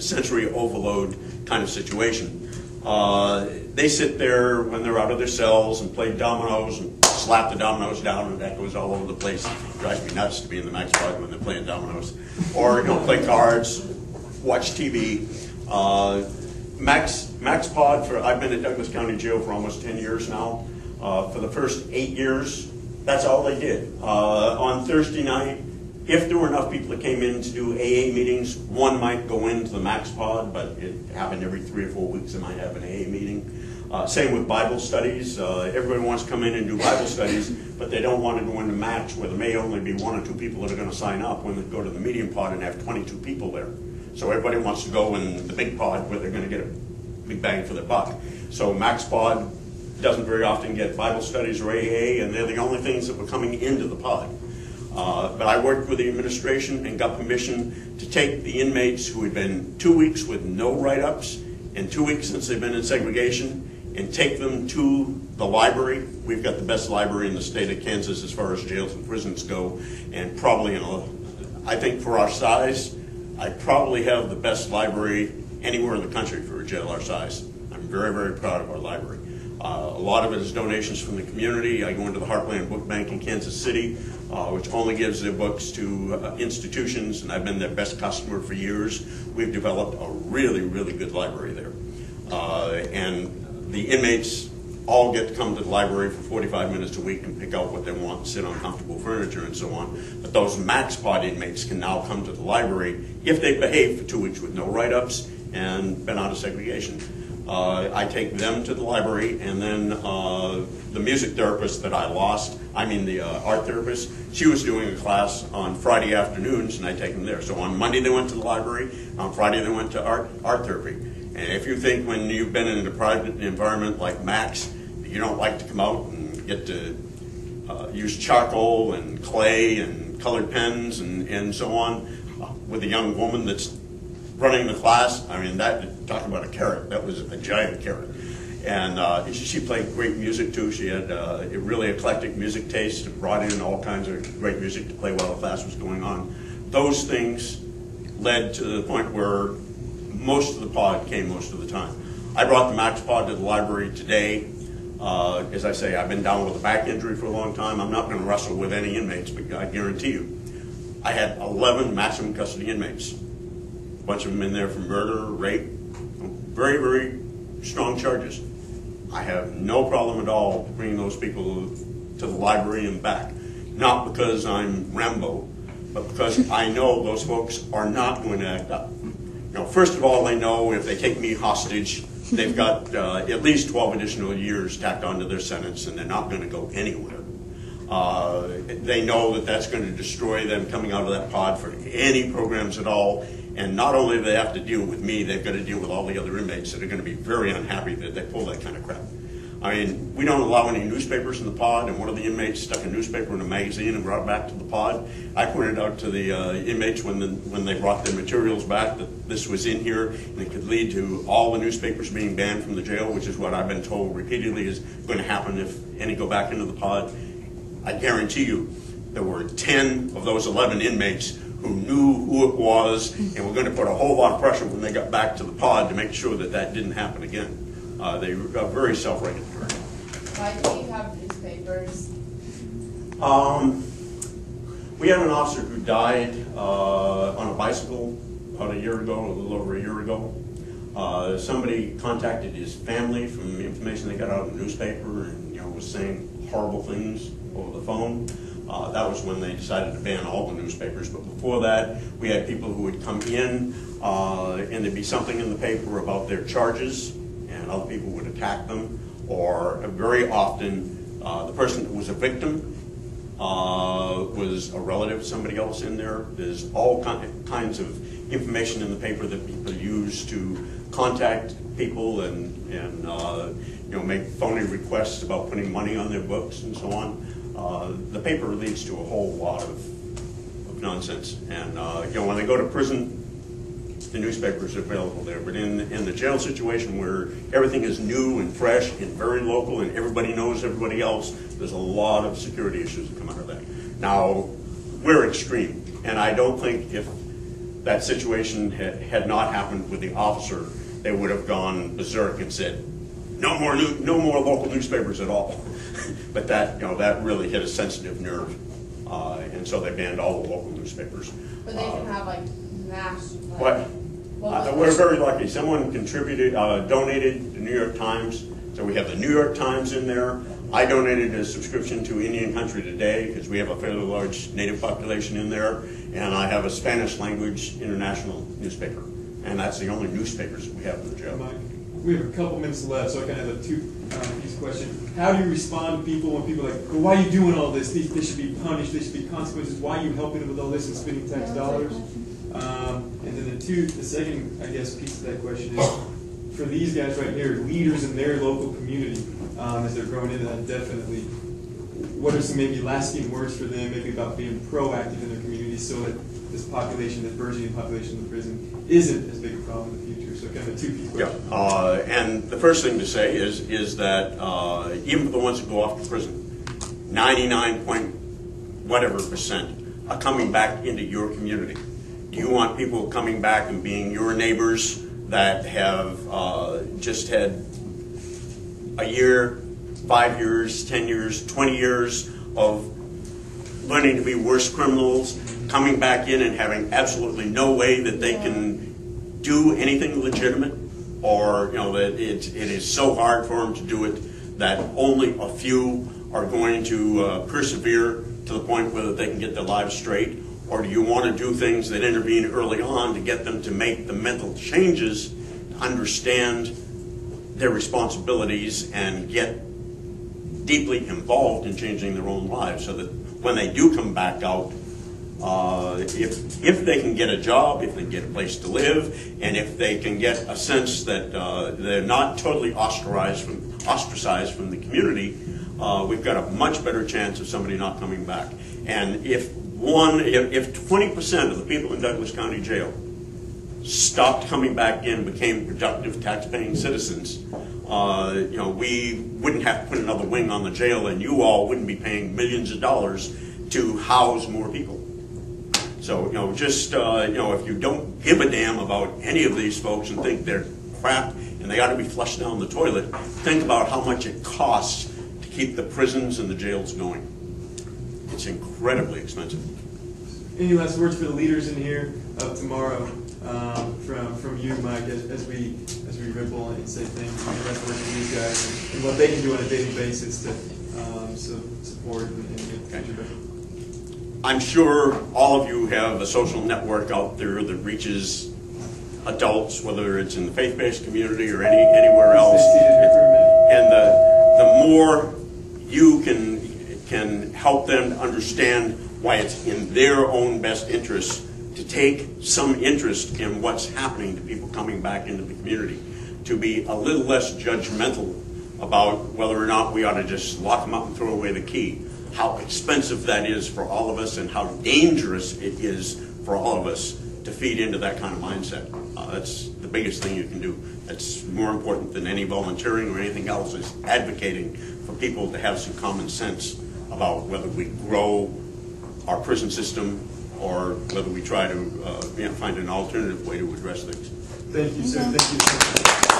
sensory overload kind of situation. They sit there when they're out of their cells and play dominoes and slap the dominoes down, and that goes all over the place. It drives me nuts to be in the Max Pod when they're playing dominoes. Or, play cards, watch TV. Max Pod, I've been at Douglas County Jail for almost 10 years now. For the first 8 years, that's all they did. On Thursday night, if there were enough people that came in to do AA meetings, one might go into the Max Pod, but it happened every 3 or 4 weeks. They might have an AA meeting. Same with Bible studies. Everybody wants to come in and do Bible studies, but they don't want to go into Max where there may only be 1 or 2 people that are going to sign up when they go to the medium pod and have 22 people there. So everybody wants to go in the big pod where they're going to get a big bang for their buck. So Max Pod doesn't very often get Bible studies or AA, and they're the only things that were coming into the pod. But I worked with the administration and got permission to take the inmates who had been 2 weeks with no write-ups and 2 weeks since they've been in segregation and take them to the library. We've got the best library in the state of Kansas as far as jails and prisons go, and probably, I think for our size, I probably have the best library anywhere in the country for a jail our size. I'm very, very proud of our library. A lot of it is donations from the community. I go into the Heartland Book Bank in Kansas City, which only gives their books to institutions, and I've been their best customer for years. We've developed a really, really good library there. And the inmates all get to come to the library for 45 minutes a week and pick out what they want, sit on comfortable furniture and so on. But those Max Pod inmates can now come to the library if they behave for 2 weeks with no write-ups and been out of segregation. I take them to the library, and then the music therapist that I lost, the art therapist, she was doing a class on Friday afternoons, and I take them there. So on Monday they went to the library, on Friday they went to art therapy. And if you think when you've been in a private environment like Max, you don't like to come out and get to use charcoal and clay and colored pens and so on with a young woman that's running the class, talk about a carrot. That was a giant carrot. And she played great music too. She had a really eclectic music taste and brought in all kinds of great music to play while the class was going on. Those things led to the point where most of the pod came most of the time. I brought the Max Pod to the library today. As I say, I've been down with a back injury for a long time. I'm not going to wrestle with any inmates, but I guarantee you, I had 11 maximum custody inmates. A bunch of them in there for murder, rape, very, very strong charges. I have no problem at all bringing those people to the library and back. Not because I'm Rambo, but because I know those folks are not going to act up. First of all, they know if they take me hostage, they've got at least 12 additional years tacked onto their sentence, and they're not going to go anywhere. They know that that's going to destroy them coming out of that pod for any programs at all. And not only do they have to deal with me, they've got to deal with all the other inmates that are going to be very unhappy that they pull that kind of crap. We don't allow any newspapers in the pod, and one of the inmates stuck a newspaper in a magazine and brought it back to the pod. I pointed out to the inmates when they brought their materials back that this was in here, and it could lead to all the newspapers being banned from the jail, which is what I've been told repeatedly is going to happen if any go back into the pod. I guarantee you there were 10 of those 11 inmates who knew who it was and were going to put a whole lot of pressure when they got back to the pod to make sure that that didn't happen again. They are very self-regulatory. Why do you have newspapers? We had an officer who died on a bicycle about a year ago, a little over a year ago. Somebody contacted his family from the information they got out of the newspaper and was saying horrible things over the phone. That was when they decided to ban all the newspapers. But before that, we had people who would come in and there'd be something in the paper about their charges, and other people would attack them. Or very often, the person that was a victim was a relative, somebody else in there. There's all kinds of information in the paper that people use to contact people and make phony requests about putting money on their books and so on. The paper leads to a whole lot of nonsense. And when they go to prison, the newspapers are available there. But in the jail situation where everything is new and fresh and very local and everybody knows everybody else, there's a lot of security issues that come out of that. Now, we're extreme, and I don't think if that situation had not happened with the officer, they would have gone berserk and said, no more local newspapers at all. But that, that really hit a sensitive nerve, and so they banned all the local newspapers. But they can have like national. We're very lucky. Someone contributed, donated the New York Times, so we have the New York Times in there. I donated a subscription to Indian Country Today because we have a fairly large native population in there, and I have a Spanish language international newspaper, and that's the only newspapers that we have in the jail. Mike, we have a couple minutes left, so I kind of have a two-piece question. How do you respond to people when people are like, well, why are you doing all this? They should be punished. There should be consequences. Why are you helping them with all this and spending tax dollars? And then the second, I guess, piece of that question is, for these guys right here, leaders in their local community, as they're growing into that, definitely, what are some maybe lasting words for them, maybe about being proactive in their community so that this population, this burgeoning population in the prison, isn't as big a problem in the future? So kind of a two-piece question. Yeah, and the first thing to say is that even for the ones that go off to prison, 99% are coming back into your community. Do you want people coming back and being your neighbors that have just had a year, 5 years, 10 years, 20 years of learning to be worse criminals, coming back in and having absolutely no way that they can do anything legitimate, or that it is so hard for them to do it that only a few are going to persevere to the point where they can get their lives straight? Or do you want to do things that intervene early on to get them to make the mental changes, to understand their responsibilities and get deeply involved in changing their own lives, so that when they do come back out, if they can get a job, if they can get a place to live, and if they can get a sense that they're not totally ostracized from the community, we've got a much better chance of somebody not coming back. And if 20% of the people in Douglas County Jail stopped coming back in, became productive tax-paying citizens, we wouldn't have to put another wing on the jail, and you all wouldn't be paying millions of dollars to house more people. So, if you don't give a damn about any of these folks and think they're crap and they ought to be flushed down the toilet, think about how much it costs to keep the prisons and the jails going. It's incredibly expensive. Any last words for the leaders in here of tomorrow from you, Mike, as we ripple and say thank you? Any last words for these guys and what they can do on a daily basis to support and get future better? I'm sure all of you have a social network out there that reaches adults, whether it's in the faith-based community or anywhere else. And the more you can help them to understand why it's in their own best interest to take some interest in what's happening to people coming back into the community, to be a little less judgmental about whether or not we ought to just lock them up and throw away the key, how expensive that is for all of us and how dangerous it is for all of us to feed into that kind of mindset. That's the biggest thing you can do. That's more important than any volunteering or anything else, is advocating for people to have some common sense about whether we grow our prison system or whether we try to find an alternative way to address things. Thank you, sir. Thank you.